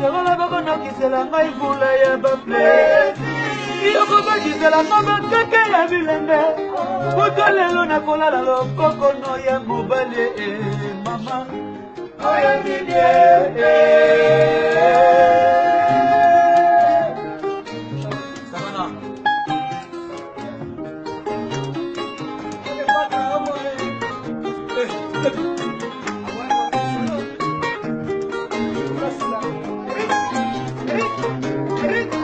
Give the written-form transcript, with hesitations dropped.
Serola bakono kisela ngai vula ya baplesi. Yoko bakisela ngaba keke ya bilenge. Kuto lelo na kolala lokoko no ya mobali mama. Oya nide. Sabana. Hey!